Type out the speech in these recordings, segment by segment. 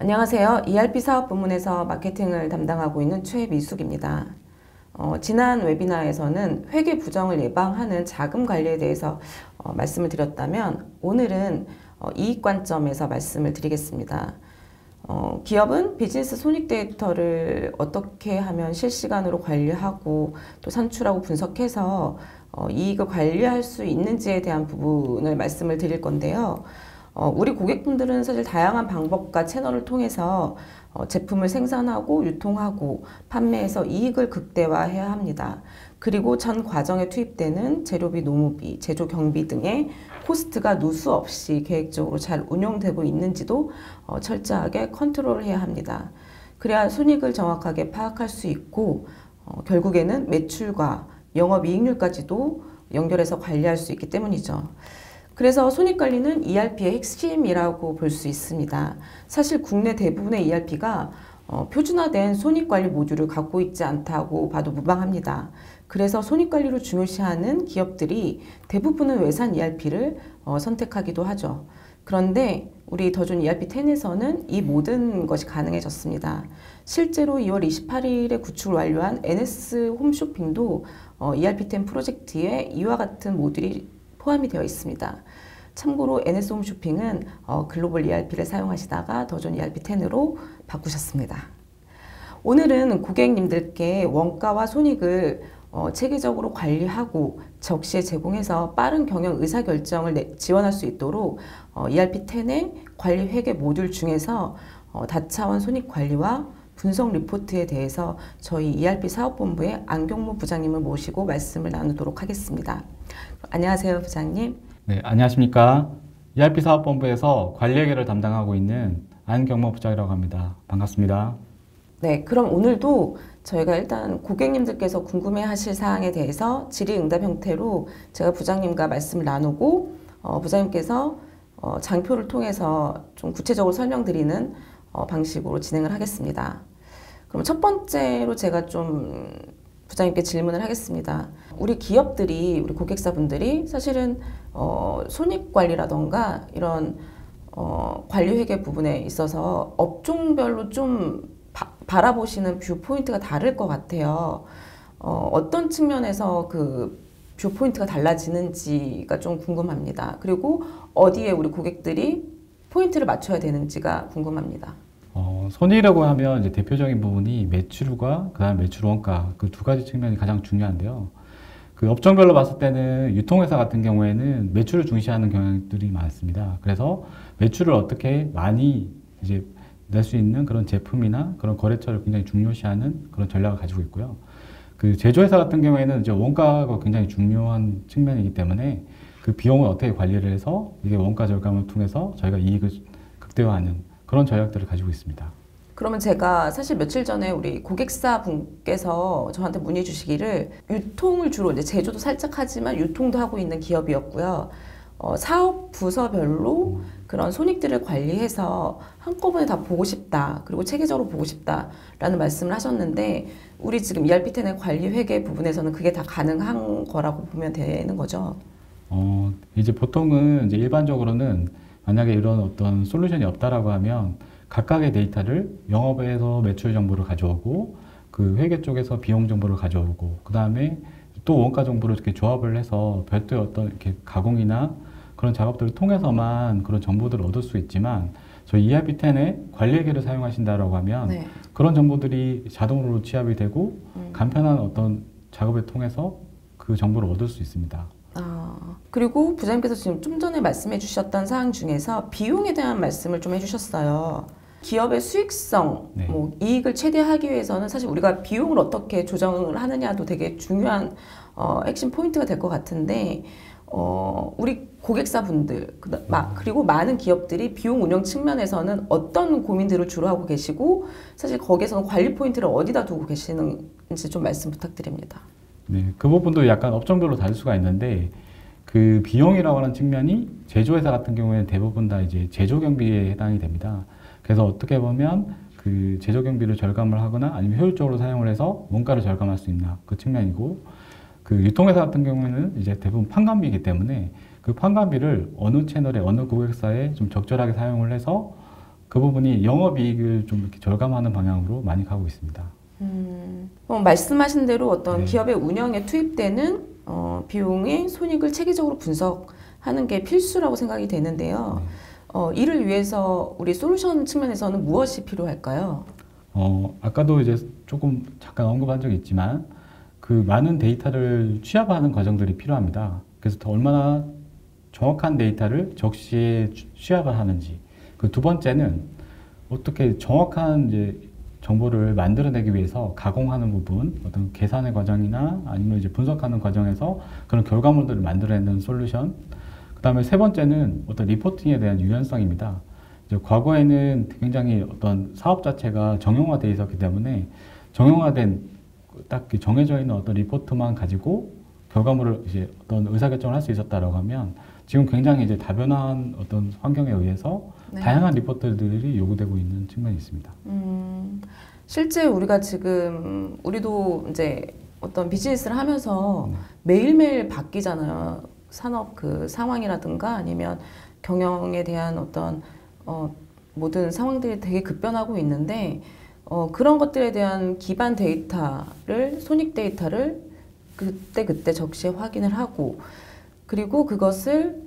안녕하세요. ERP 사업 부문에서 마케팅을 담당하고 있는 최미숙입니다. 지난 웨비나에서는 회계 부정을 예방하는 자금 관리에 대해서 말씀을 드렸다면 오늘은 이익 관점에서 말씀을 드리겠습니다. 기업은 비즈니스 손익 데이터를 어떻게 하면 실시간으로 관리하고 또 산출하고 분석해서 이익을 관리할 수 있는지에 대한 부분을 말씀을 드릴 건데요. 우리 고객분들은 사실 다양한 방법과 채널을 통해서 제품을 생산하고 유통하고 판매해서 이익을 극대화해야 합니다. 그리고 전 과정에 투입되는 재료비, 노무비, 제조 경비 등의 코스트가 누수 없이 계획적으로 잘 운용되고 있는지도 철저하게 컨트롤을 해야 합니다. 그래야 손익을 정확하게 파악할 수 있고 결국에는 매출과 영업이익률까지도 연결해서 관리할 수 있기 때문이죠. 그래서 손익관리는 ERP의 핵심이라고 볼 수 있습니다. 사실 국내 대부분의 ERP가 표준화된 손익관리 모듈을 갖고 있지 않다고 봐도 무방합니다. 그래서 손익관리를 중요시하는 기업들이 대부분은 외산 ERP를 선택하기도 하죠. 그런데 우리 더존 ERP10에서는 이 모든 것이 가능해졌습니다. 실제로 2월 28일에 구축을 완료한 NS 홈쇼핑도 ERP10 프로젝트에 이와 같은 모듈이 포함이 되어 있습니다. 참고로 NS 홈쇼핑은 글로벌 ERP를 사용하시다가 더존 ERP10으로 바꾸셨습니다. 오늘은 고객님들께 원가와 손익을 체계적으로 관리하고 적시에 제공해서 빠른 경영 의사결정을 지원할 수 있도록 ERP10의 관리 회계 모듈 중에서 다차원 손익 관리와 분석 리포트에 대해서 저희 ERP 사업본부의 안경모 부장님을 모시고 말씀을 나누도록 하겠습니다. 안녕하세요, 부장님. 네, 안녕하십니까. ERP 사업본부에서 관리회계를 담당하고 있는 안경모 부장이라고 합니다. 반갑습니다. 네, 그럼 오늘도 저희가 일단 고객님들께서 궁금해하실 사항에 대해서 질의응답 형태로 제가 부장님과 말씀을 나누고 부장님께서 장표를 통해서 좀 구체적으로 설명드리는 방식으로 진행을 하겠습니다. 그럼 첫 번째로 제가 좀 부장님께 질문을 하겠습니다. 우리 기업들이, 우리 고객사분들이 사실은 손익관리라던가 이런 관리회계 부분에 있어서 업종별로 좀 바라보시는 뷰 포인트가 다를 것 같아요. 어떤 측면에서 그 뷰 포인트가 달라지는지가 좀 궁금합니다. 그리고 어디에 우리 고객들이 포인트를 맞춰야 되는지가 궁금합니다. 손익이라고 하면 이제 대표적인 부분이 매출과 그다음 매출 원가 그 두 가지 측면이 가장 중요한데요. 그 업종별로 봤을 때는 유통회사 같은 경우에는 매출을 중시하는 경향들이 많습니다. 그래서 매출을 어떻게 많이 이제 낼 수 있는 그런 제품이나 그런 거래처를 굉장히 중요시하는 그런 전략을 가지고 있고요. 그 제조회사 같은 경우에는 이제 원가가 굉장히 중요한 측면이기 때문에 그 비용을 어떻게 관리를 해서 이게 원가 절감을 통해서 저희가 이익을 극대화하는 그런 전략들을 가지고 있습니다. 그러면 제가 사실 며칠 전에 우리 고객사 분께서 저한테 문의 주시기를 유통을 주로 이제 제조도 살짝 하지만 유통도 하고 있는 기업이었고요. 사업 부서별로 그런 손익들을 관리해서 한꺼번에 다 보고 싶다. 그리고 체계적으로 보고 싶다라는 말씀을 하셨는데 우리 지금 ERP10의 관리 회계 부분에서는 그게 다 가능한 거라고 보면 되는 거죠? 이제 보통은 이제 일반적으로는 만약에 이런 어떤 솔루션이 없다라고 하면 각각의 데이터를 영업에서 매출 정보를 가져오고 그 회계 쪽에서 비용 정보를 가져오고 그 다음에 또 원가 정보를 이렇게 조합을 해서 별도의 어떤 이렇게 가공이나 그런 작업들을 통해서만 그런 정보들을 얻을 수 있지만 저희 ERP10의 관리회계를 사용하신다라고 하면 네. 그런 정보들이 자동으로 취합이 되고 간편한 어떤 작업을 통해서 그 정보를 얻을 수 있습니다. 그리고 부장님께서 지금 좀 전에 말씀해 주셨던 사항 중에서 비용에 대한 말씀을 좀 해주셨어요. 기업의 수익성, 네. 이익을 최대화하기 위해서는 사실 우리가 비용을 어떻게 조정을 하느냐도 되게 중요한 핵심 포인트가 될 것 같은데 우리 고객사분들 그리고 많은 기업들이 비용 운영 측면에서는 어떤 고민들을 주로 하고 계시고 사실 거기에서는 관리 포인트를 어디다 두고 계시는지 좀 말씀 부탁드립니다. 네, 그 부분도 약간 업종별로 다를 수가 있는데 그 비용이라고 하는 측면이 제조회사 같은 경우에는 대부분 다 이제 제조 경비에 해당이 됩니다. 그래서 어떻게 보면 그 제조 경비를 절감을 하거나 아니면 효율적으로 사용을 해서 원가를 절감할 수 있나 그 측면이고 그 유통회사 같은 경우에는 이제 대부분 판관비이기 때문에 그 판관비를 어느 채널에 어느 고객사에 좀 적절하게 사용을 해서 그 부분이 영업이익을 좀 이렇게 절감하는 방향으로 많이 가고 있습니다. 말씀하신 대로 어떤 네. 기업의 운영에 투입되는 비용의 손익을 체계적으로 분석하는 게 필수라고 생각이 되는데요. 이를 위해서 우리 솔루션 측면에서는 무엇이 필요할까요? 아까도 이제 조금 잠깐 언급한 적이 있지만 그 많은 데이터를 취합하는 과정들이 필요합니다. 그래서 더 얼마나 정확한 데이터를 적시에 취합을 하는지. 그 두 번째는 어떻게 정확한 이제 정보를 만들어내기 위해서 가공하는 부분, 어떤 계산의 과정이나 아니면 이제 분석하는 과정에서 그런 결과물들을 만들어내는 솔루션. 그 다음에 세 번째는 어떤 리포팅에 대한 유연성입니다. 이제 과거에는 굉장히 어떤 사업 자체가 정형화되어 있었기 때문에 정형화된 딱 정해져 있는 어떤 리포트만 가지고 결과물을 이제 어떤 의사결정을 할 수 있었다라고 하면 지금 굉장히 이제 다변화한 어떤 환경에 의해서 네. 다양한 리포트들이 요구되고 있는 측면이 있습니다. 실제 우리가 지금 우리도 이제 어떤 비즈니스를 하면서 매일매일 바뀌잖아요. 산업 그 상황이라든가 아니면 경영에 대한 어떤 모든 상황들이 되게 급변하고 있는데 그런 것들에 대한 기반 데이터를 손익 데이터를 그때 적시에 확인을 하고 그리고 그것을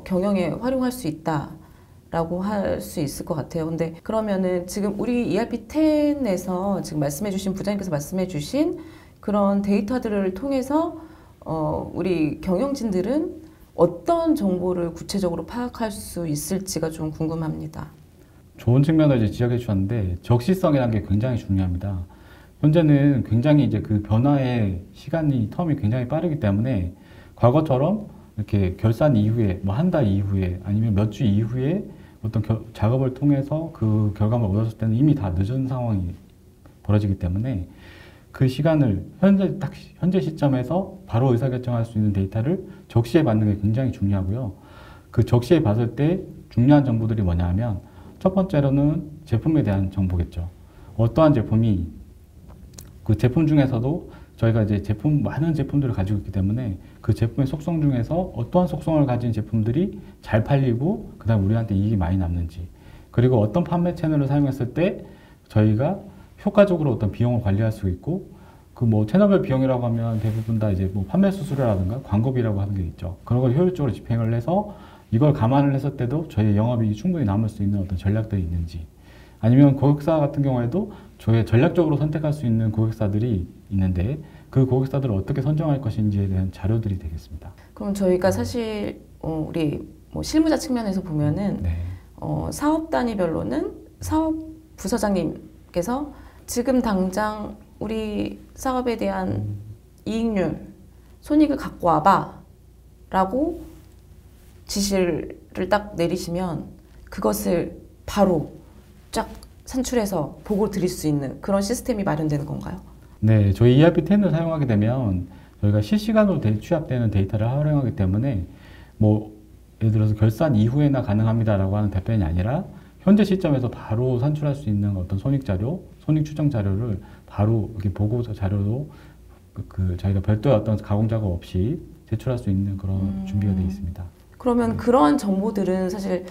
경영에 활용할 수 있다라고 할 수 있을 것 같아요. 근데 그러면은 지금 우리 ERP10에서 지금 말씀해주신 부장님께서 말씀해주신 그런 데이터들을 통해서 우리 경영진들은 어떤 정보를 구체적으로 파악할 수 있을지가 좀 궁금합니다. 좋은 측면을 이제 지적해 주셨는데 적시성이라는 게 굉장히 중요합니다. 현재는 굉장히 이제 그 변화의 시간이 텀이 굉장히 빠르기 때문에 과거처럼 이렇게 결산 이후에 뭐 한 달 이후에 아니면 몇 주 이후에 어떤 작업을 통해서 그 결과물을 얻었을 때는 이미 다 늦은 상황이 벌어지기 때문에 그 시간을 현재 시점에서 바로 의사결정할 수 있는 데이터를 적시에 받는 게 굉장히 중요하고요. 그 적시에 받을 때 중요한 정보들이 뭐냐 하면 첫 번째로는 제품에 대한 정보겠죠. 어떠한 제품이 그 제품 중에서도 저희가 이제 많은 제품들을 가지고 있기 때문에 그 제품의 속성 중에서 어떠한 속성을 가진 제품들이 잘 팔리고 그다음 우리한테 이익이 많이 남는지 그리고 어떤 판매 채널을 사용했을 때 저희가 효과적으로 어떤 비용을 관리할 수 있고 그 뭐 채널별 비용이라고 하면 대부분 다 이제 뭐 판매 수수료라든가 광고비라고 하는 게 있죠. 그런 걸 효율적으로 집행을 해서 이걸 감안을 했을 때도 저희 영업이익이 충분히 남을 수 있는 어떤 전략들이 있는지 아니면 고객사 같은 경우에도 저희 전략적으로 선택할 수 있는 고객사들이 있는데 그 고객사들을 어떻게 선정할 것인지에 대한 자료들이 되겠습니다. 그럼 저희가 사실 우리 뭐 실무자 측면에서 보면은 네. 사업 단위별로는 사업 부서장님께서 지금 당장 우리 사업에 대한 이익률, 손익을 갖고 와봐 라고 지시를 딱 내리시면 그것을 바로 쫙 산출해서 보고 드릴 수 있는 그런 시스템이 마련되는 건가요? 네, 저희 ERP10을 사용하게 되면 저희가 실시간으로 취합되는 데이터를 활용하기 때문에 뭐 예를 들어서 결산 이후에나 가능합니다라고 하는 답변이 아니라 현재 시점에서 바로 산출할 수 있는 어떤 손익 자료, 손익 추정 자료를 바로 이렇게 보고 자료로 저희가 별도의 어떤 가공 작업 없이 제출할 수 있는 그런 준비가 되어 있습니다. 그러면 그러한 정보들은 사실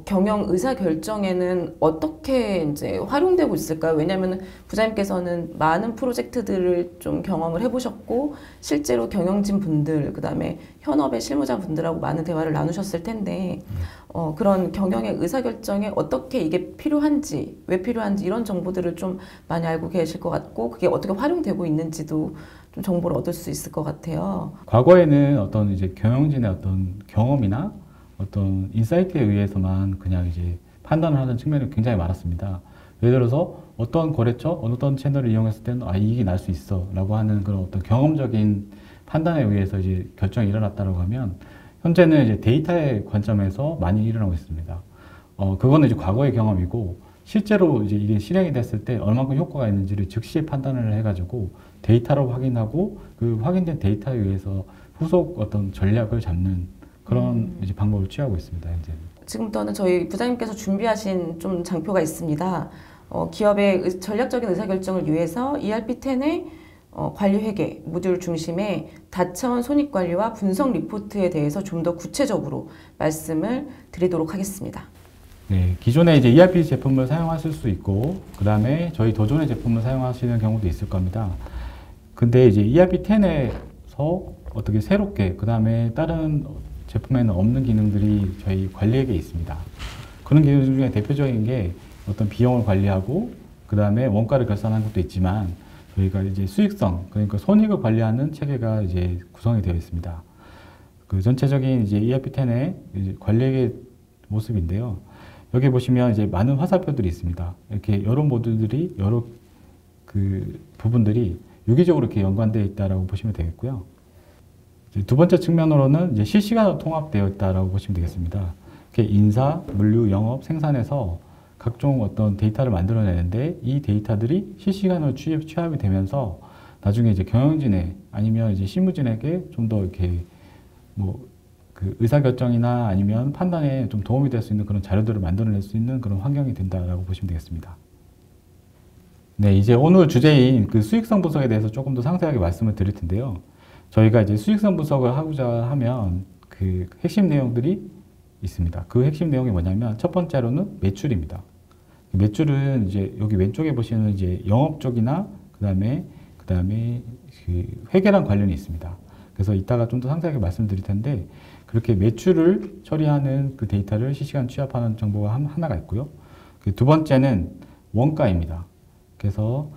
경영 의사 결정에는 어떻게 이제 활용되고 있을까요? 왜냐하면 부장님께서는 많은 프로젝트들을 좀 경험을 해보셨고 실제로 경영진 분들 그다음에 현업의 실무자 분들하고 많은 대화를 나누셨을 텐데 그런 경영의 의사 결정에 어떻게 이게 필요한지 왜 필요한지 이런 정보들을 좀 많이 알고 계실 것 같고 그게 어떻게 활용되고 있는지도 좀 정보를 얻을 수 있을 것 같아요. 과거에는 어떤 이제 경영진의 어떤 경험이나 어떤 인사이트에 의해서만 그냥 이제 판단을 하는 측면이 굉장히 많았습니다. 예를 들어서 어떤 거래처, 어떤 채널을 이용했을 때는 이익이 날 수 있어 라고 하는 그런 어떤 경험적인 판단에 의해서 이제 결정이 일어났다고 하면 현재는 이제 데이터의 관점에서 많이 일어나고 있습니다. 그거는 이제 과거의 경험이고 실제로 이제 이게 실행이 됐을 때 얼마큼 효과가 있는지를 즉시에 판단을 해가지고 데이터로 확인하고 그 확인된 데이터에 의해서 후속 어떤 전략을 잡는 그런 이제 방법을 취하고 있습니다. 현재는. 지금부터는 저희 부장님께서 준비하신 좀 장표가 있습니다. 기업의 전략적인 의사결정을 위해서 ERP10의 관리 회계 모듈 중심의 다차원 손익 관리와 분석 리포트에 대해서 좀 더 구체적으로 말씀을 드리도록 하겠습니다. 네, 기존에 이제 ERP 제품을 사용하실 수 있고, 그 다음에 저희 도전의 제품을 사용하시는 경우도 있을 겁니다. 근데 이제 ERP10에서 어떻게 새롭게, 그 다음에 다른 제품에는 없는 기능들이 저희 관리액에 있습니다. 그런 기능 중에 대표적인 게 어떤 비용을 관리하고, 그 다음에 원가를 결산하는 것도 있지만, 저희가 이제 수익성, 그러니까 손익을 관리하는 체계가 이제 구성이 되어 있습니다. 그 전체적인 이제 ERP10의 이제 관리액의 모습인데요. 여기 보시면 이제 많은 화살표들이 있습니다. 이렇게 여러 모듈들이 여러 그 부분들이 유기적으로 이렇게 연관되어 있다라고 보시면 되겠고요. 두 번째 측면으로는 이제 실시간으로 통합되어 있다라고 보시면 되겠습니다. 이렇게 인사, 물류, 영업, 생산에서 각종 어떤 데이터를 만들어내는데 이 데이터들이 실시간으로 취합이 되면서 나중에 이제 경영진에 아니면 이제 실무진에게 좀 더 이렇게 뭐 그 의사결정이나 아니면 판단에 좀 도움이 될 수 있는 그런 자료들을 만들어낼 수 있는 그런 환경이 된다라고 보시면 되겠습니다. 네, 이제 오늘 주제인 그 수익성 분석에 대해서 조금 더 상세하게 말씀을 드릴 텐데요. 저희가 이제 수익성 분석을 하고자 하면 그 핵심 내용들이 있습니다. 그 핵심 내용이 뭐냐면 첫 번째로는 매출입니다. 매출은 이제 여기 왼쪽에 보시는 이제 영업 쪽이나 그다음에 그 회계랑 관련이 있습니다. 그래서 이따가 좀 더 상세하게 말씀드릴 텐데 그렇게 매출을 처리하는 그 데이터를 실시간 취합하는 정보가 하나가 있고요. 그 두 번째는 원가입니다. 그래서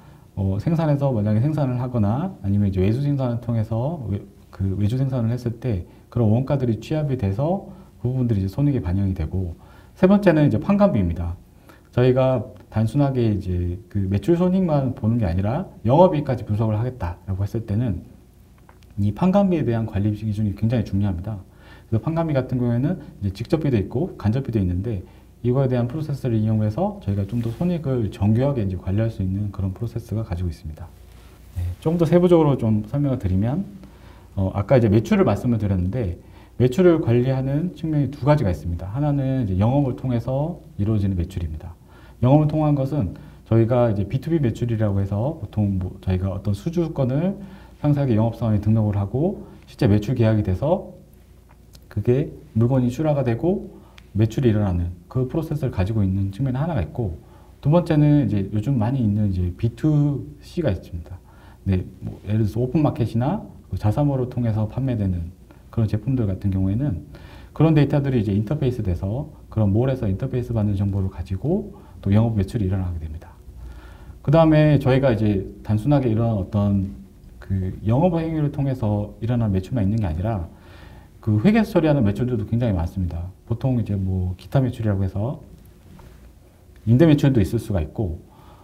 생산에서 만약에 생산을 하거나 아니면 이제 외주 생산을 통해서 그 외주 생산을 했을 때 그런 원가들이 취합이 돼서 그 부분들이 이제 손익에 반영이 되고 세 번째는 이제 판관비입니다. 저희가 단순하게 이제 그 매출 손익만 보는 게 아니라 영업이익까지 분석을 하겠다라고 했을 때는 이 판관비에 대한 관리 기준이 굉장히 중요합니다. 그래서 판관비 같은 경우에는 이제 직접비도 있고 간접비도 있는데 이거에 대한 프로세스를 이용해서 저희가 좀 더 손익을 정교하게 이제 관리할 수 있는 그런 프로세스가 가지고 있습니다. 네, 좀 더 세부적으로 좀 설명을 드리면 아까 이제 매출을 말씀을 드렸는데 매출을 관리하는 측면이 두 가지가 있습니다. 하나는 이제 영업을 통해서 이루어지는 매출입니다. 영업을 통한 것은 저희가 이제 B2B 매출이라고 해서 보통 뭐 저희가 어떤 수주권을 상세하게 영업사원에 등록을 하고 실제 매출 계약이 돼서 그게 물건이 출하가 되고 매출이 일어나는 그 프로세스를 가지고 있는 측면이 하나가 있고 두 번째는 이제 요즘 많이 있는 이제 B2C가 있습니다. 네, 뭐 예를 들어서 오픈마켓이나 자사몰을 통해서 판매되는 그런 제품들 같은 경우에는 그런 데이터들이 이제 인터페이스 돼서 그런 몰에서 인터페이스 받는 정보를 가지고 또 영업 매출이 일어나게 됩니다. 그 다음에 저희가 이제 단순하게 이런 어떤 그 영업 행위를 통해서 일어난 매출만 있는 게 아니라 그 회계에서 처리하는 매출들도 굉장히 많습니다. 보통 이제 뭐 기타 매출이라고 해서 임대 매출도 있을 수가 있고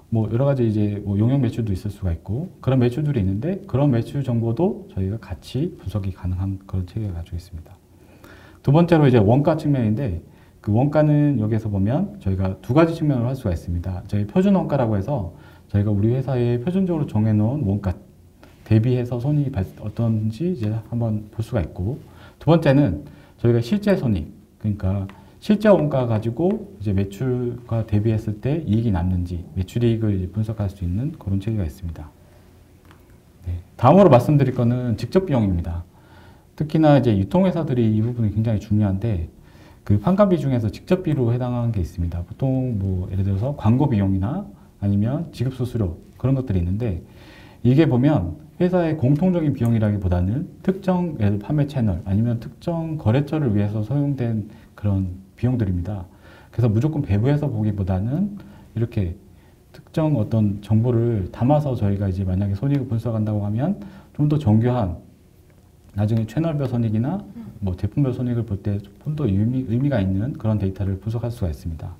뭐 여러 가지 이제 뭐 용역 매출도 있을 수가 있고 그런 매출들이 있는데 그런 매출 정보도 저희가 같이 분석이 가능한 그런 체계를 가지고 있습니다. 두 번째로 이제 원가 측면인데 그 원가는 여기에서 보면 저희가 두 가지 측면으로 할 수가 있습니다. 저희 표준 원가라고 해서 저희가 우리 회사에 표준적으로 정해놓은 원가 대비해서 손익이 어떤지 이제 한번 볼 수가 있고 두 번째는 저희가 실제 손익 그러니까 실제 원가 가지고 이제 매출과 대비했을 때 이익이 남는지 매출이익을 분석할 수 있는 그런 체계가 있습니다. 네. 다음으로 말씀드릴 거는 직접 비용입니다. 특히나 이제 유통회사들이 이 부분이 굉장히 중요한데 그 판관비 중에서 직접비로 해당하는 게 있습니다. 보통 뭐 예를 들어서 광고 비용이나 아니면 지급 수수료 그런 것들이 있는데 이게 보면 회사의 공통적인 비용이라기보다는 특정 판매 채널 아니면 특정 거래처를 위해서 사용된 그런 비용들입니다. 그래서 무조건 배부해서 보기보다는 이렇게 특정 어떤 정보를 담아서 저희가 이제 만약에 손익을 분석한다고 하면 좀 더 정교한 나중에 채널별 손익이나 뭐 제품별 손익을 볼 때 좀 더 의미가 있는 그런 데이터를 분석할 수가 있습니다.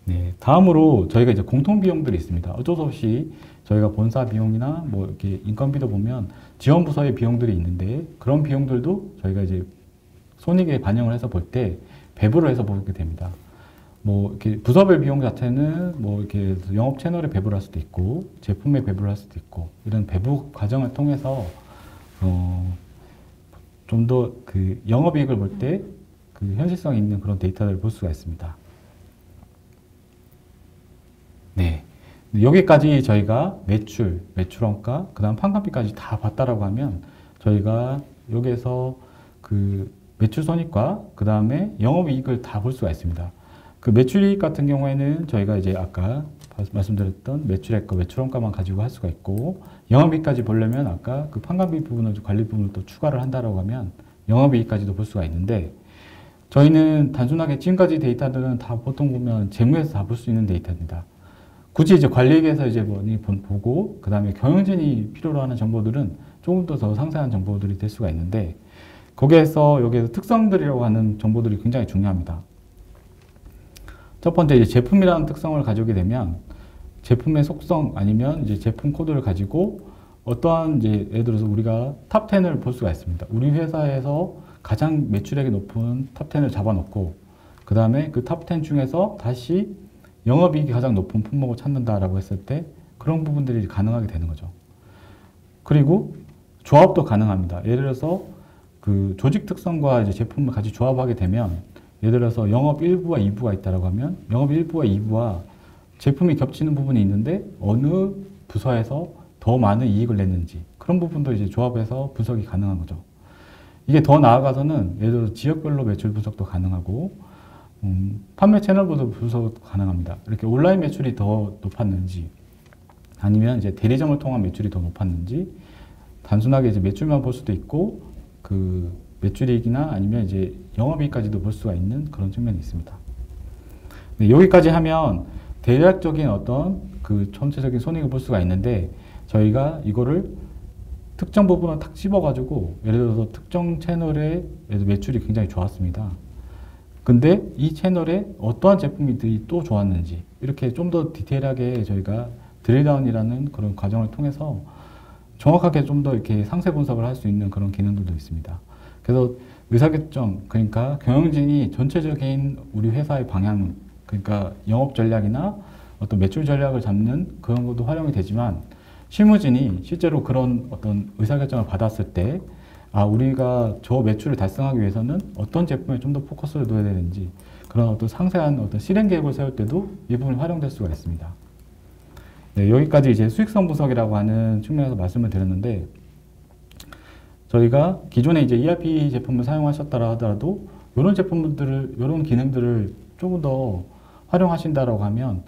네, 다음으로 저희가 이제 공통 비용들이 있습니다. 어쩔 수 없이 저희가 본사 비용이나 뭐 이렇게 인건비도 보면 지원 부서의 비용들이 있는데 그런 비용들도 저희가 이제 손익에 반영을 해서 볼 때 배부를 해서 보게 됩니다. 뭐 이렇게 부서별 비용 자체는 뭐 이렇게 영업 채널에 배부를 할 수도 있고 제품에 배부를 할 수도 있고 이런 배부 과정을 통해서 좀 더 그 영업이익을 볼 때 그 현실성 있는 그런 데이터를 볼 수가 있습니다. 네. 여기까지 저희가 매출, 매출원가, 그 다음 판관비까지 다 봤다라고 하면 저희가 여기에서 그 매출 손익과 그 다음에 영업이익을 다 볼 수가 있습니다. 그 매출이익 같은 경우에는 저희가 이제 아까 말씀드렸던 매출액과 매출원가만 가지고 할 수가 있고, 영업이익까지 보려면 아까 그 판관비 부분을 관리 부분을 또 추가를 한다라고 하면 영업이익까지도 볼 수가 있는데, 저희는 단순하게 지금까지 데이터들은 다 보통 보면 재무에서 다 볼 수 있는 데이터입니다. 굳이 이제 관리액에서 이제 보고 그 다음에 경영진이 필요로 하는 정보들은 조금 더 상세한 정보들이 될 수가 있는데, 여기에서 특성들이라고 하는 정보들이 굉장히 중요합니다. 첫 번째 이제 제품이라는 특성을 가지게 되면 제품의 속성 아니면 이제 제품 코드를 가지고 어떠한 이제 예를 들어서 우리가 탑 10을 볼 수가 있습니다. 우리 회사에서 가장 매출액이 높은 탑 10을 잡아놓고 그 다음에 그 탑 10 중에서 다시 영업이익이 가장 높은 품목을 찾는다라고 했을 때 그런 부분들이 가능하게 되는 거죠. 그리고 조합도 가능합니다. 예를 들어서 그 조직 특성과 이제 제품을 같이 조합하게 되면, 예를 들어서 영업 1부와 2부가 있다라고 하면 영업 1부와 2부와 제품이 겹치는 부분이 있는데 어느 부서에서 더 많은 이익을 냈는지 그런 부분도 이제 조합해서 분석이 가능한 거죠. 이게 더 나아가서는 예를 들어서 지역별로 매출 분석도 가능하고 판매 채널별로 분석도 가능합니다. 이렇게 온라인 매출이 더 높았는지 아니면 이제 대리점을 통한 매출이 더 높았는지, 단순하게 이제 매출만 볼 수도 있고 그 매출이익이나 아니면 이제 영업이익까지도 볼 수가 있는 그런 측면이 있습니다. 네, 여기까지 하면 대략적인 어떤 그 전체적인 손익을 볼 수가 있는데, 저희가 이거를 특정 부분을 탁 집어가지고 예를 들어서 특정 채널의 매출이 굉장히 좋았습니다. 근데 이 채널에 어떠한 제품들이 또 좋았는지 이렇게 좀 더 디테일하게 저희가 드릴다운이라는 그런 과정을 통해서 정확하게 좀 더 이렇게 상세 분석을 할 수 있는 그런 기능들도 있습니다. 그래서 의사결정, 그러니까 경영진이 전체적인 우리 회사의 방향, 그러니까 영업 전략이나 어떤 매출 전략을 잡는 그런 것도 활용이 되지만, 실무진이 실제로 그런 어떤 의사결정을 받았을 때, 아, 우리가 저 매출을 달성하기 위해서는 어떤 제품에 좀 더 포커스를 둬야 되는지, 그런 어떤 상세한 어떤 실행 계획을 세울 때도 이 부분이 활용될 수가 있습니다. 네, 여기까지 이제 수익성 분석이라고 하는 측면에서 말씀을 드렸는데, 저희가 기존에 이제 ERP 제품을 사용하셨다라 하더라도 이런 제품들을, 이런 기능들을 조금 더 활용하신다라고 하면,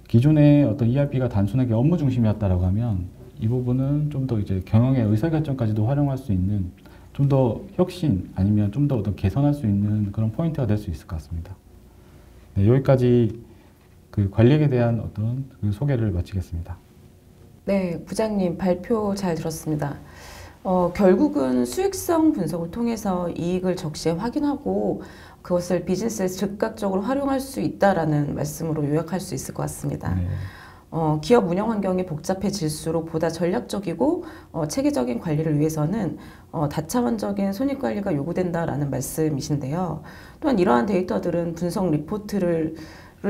기존의 어떤 ERP가 단순하게 업무 중심이었다라고 하면 이 부분은 좀 더 이제 경영의 의사결정까지도 활용할 수 있는 좀 더 혁신 아니면 좀 더 어떤 개선할 수 있는 그런 포인트가 될 수 있을 것 같습니다. 네, 여기까지 그 관리액에 대한 어떤 그 소개를 마치겠습니다. 네, 부장님 발표 잘 들었습니다. 결국은 수익성 분석을 통해서 이익을 적시에 확인하고 그것을 비즈니스에 즉각적으로 활용할 수 있다라는 말씀으로 요약할 수 있을 것 같습니다. 네. 기업 운영 환경이 복잡해질수록 보다 전략적이고 체계적인 관리를 위해서는 다차원적인 손익 관리가 요구된다라는 말씀이신데요. 또한 이러한 데이터들은 분석 리포트를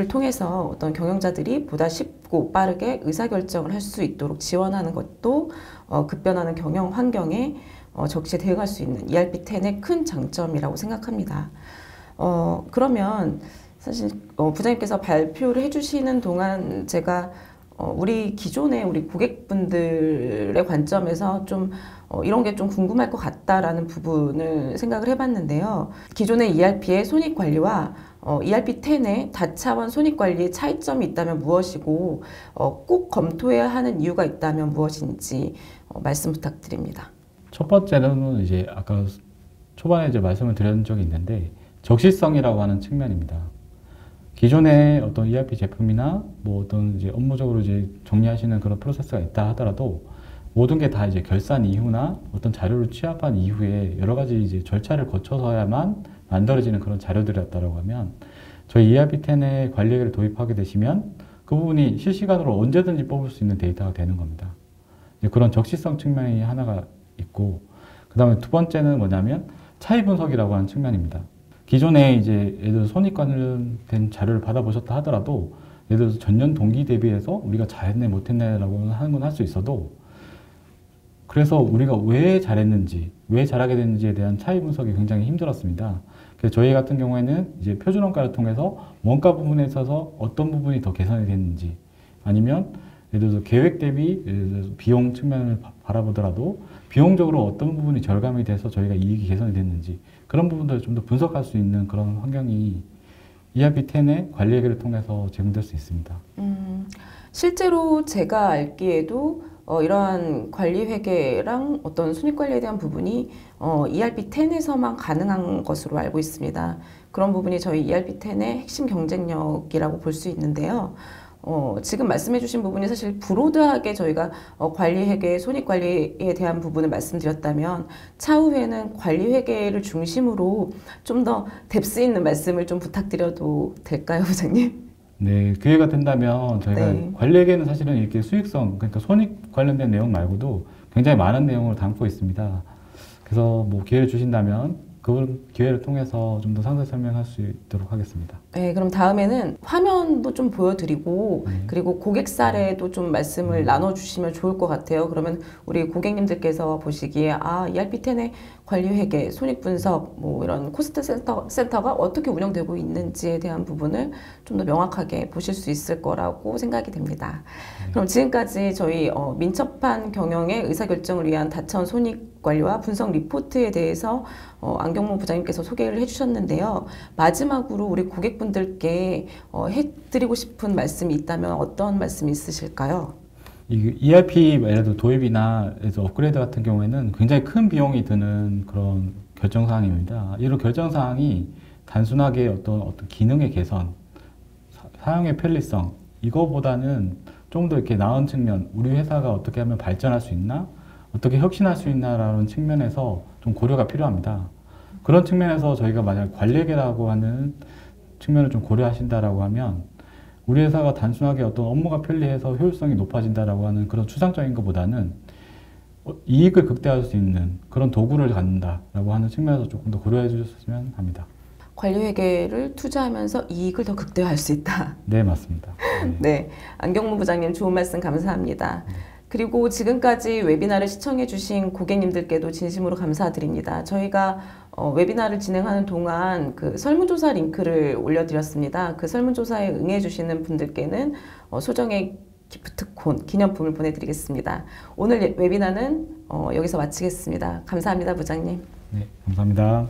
통해서 어떤 경영자들이 보다 쉽고 빠르게 의사결정을 할 수 있도록 지원하는 것도 급변하는 경영 환경에 적시에 대응할 수 있는 ERP10의 큰 장점이라고 생각합니다. 그러면 사실 부장님께서 발표를 해주시는 동안 제가 우리 기존의 우리 고객분들의 관점에서 좀 이런 게 좀 궁금할 것 같다라는 부분을 생각을 해봤는데요. 기존의 ERP의 손익 관리와 ERP10의 다차원 손익 관리의 차이점이 있다면 무엇이고 꼭 검토해야 하는 이유가 있다면 무엇인지 말씀 부탁드립니다. 첫 번째는 이제 아까 초반에 이제 말씀을 드린 적이 있는데, 적시성이라고 하는 측면입니다. 기존의 어떤 ERP 제품이나 뭐 어떤 이제 업무적으로 이제 정리하시는 그런 프로세스가 있다 하더라도 모든 게 다 이제 결산 이후나 어떤 자료를 취합한 이후에 여러 가지 이제 절차를 거쳐서야만 만들어지는 그런 자료들이었다라고 하면, 저희 ERP10의 관리액을 도입하게 되시면 그 부분이 실시간으로 언제든지 뽑을 수 있는 데이터가 되는 겁니다. 그런 적시성 측면이 하나가 있고, 그 다음에 두 번째는 뭐냐면 차이 분석이라고 하는 측면입니다. 기존에 이제 예를 들어서 손익 관련된 자료를 받아보셨다 하더라도 예를 들어서 전년 동기 대비해서 우리가 잘했네 못했네라고 하는 건 할 수 있어도, 그래서 우리가 왜 잘했는지 왜 잘하게 됐는지에 대한 차이 분석이 굉장히 힘들었습니다. 그래서 저희 같은 경우에는 이제 표준 원가를 통해서 원가 부분에 있어서 어떤 부분이 더 개선이 됐는지, 아니면 예를 들어서 계획 대비 예를 들어서 비용 측면을 바라보더라도 비용적으로 어떤 부분이 절감이 돼서 저희가 이익이 개선이 됐는지 그런 부분들을 좀 더 분석할 수 있는 그런 환경이 ERP10의 관리 회계를 통해서 제공될 수 있습니다. 실제로 제가 알기에도 이러한 관리 회계랑 어떤 손익 관리에 대한 부분이 ERP10에서만 가능한 것으로 알고 있습니다. 그런 부분이 저희 ERP10의 핵심 경쟁력이라고 볼 수 있는데요. 지금 말씀해주신 부분이 사실 브로드하게 저희가 관리 회계, 손익 관리에 대한 부분을 말씀드렸다면 차후에는 관리 회계를 중심으로 좀 더 뎁스 있는 말씀을 좀 부탁드려도 될까요, 부장님? 네, 기회가 된다면 저희가 네. 관리회계는 사실은 이렇게 수익성, 그러니까 손익 관련된 내용 말고도 굉장히 많은 내용을 담고 있습니다. 그래서 뭐 기회를 주신다면 그 기회를 통해서 좀 더 상세 설명할 수 있도록 하겠습니다. 네, 그럼 다음에는 화면도 좀 보여드리고 그리고 고객 사례도 좀 말씀을 나눠주시면 좋을 것 같아요. 그러면 우리 고객님들께서 보시기에 ERP10의 관리 회계, 손익 분석, 뭐 이런 코스트 센터가 어떻게 운영되고 있는지에 대한 부분을 좀 더 명확하게 보실 수 있을 거라고 생각이 됩니다. 그럼 지금까지 저희 민첩한 경영의 의사결정을 위한 다천 손익 관리와 분석 리포트에 대해서 안경모 부장님께서 소개를 해주셨는데요. 마지막으로 우리 고객분들께 해드리고 싶은 말씀이 있다면 어떤 말씀이 있으실까요? 이 ERP 예를 들어 도입이나 업그레이드 같은 경우에는 굉장히 큰 비용이 드는 그런 결정사항입니다. 이런 결정사항이 단순하게 어떤 기능의 개선, 사용의 편리성 이거보다는 좀 더 이렇게 나은 측면, 우리 회사가 어떻게 하면 발전할 수 있나, 어떻게 혁신할 수 있나라는 측면에서 좀 고려가 필요합니다. 그런 측면에서 저희가 만약 관리회계라고 하는 측면을 좀 고려하신다라고 하면 우리 회사가 단순하게 어떤 업무가 편리해서 효율성이 높아진다라고 하는 그런 추상적인 것보다는 이익을 극대화할 수 있는 그런 도구를 갖는다라고 하는 측면에서 조금 더 고려해 주셨으면 합니다. 관리회계를 투자하면서 이익을 더 극대화할 수 있다. 네, 맞습니다. 네. 네, 안경무 부장님 좋은 말씀 감사합니다. 그리고 지금까지 웨비나를 시청해주신 고객님들께도 진심으로 감사드립니다. 저희가 웨비나를 진행하는 동안 그 설문조사 링크를 올려드렸습니다. 그 설문조사에 응해주시는 분들께는 소정의 기프트콘 기념품을 보내드리겠습니다. 오늘 웨비나는 여기서 마치겠습니다. 감사합니다, 부장님. 네, 감사합니다.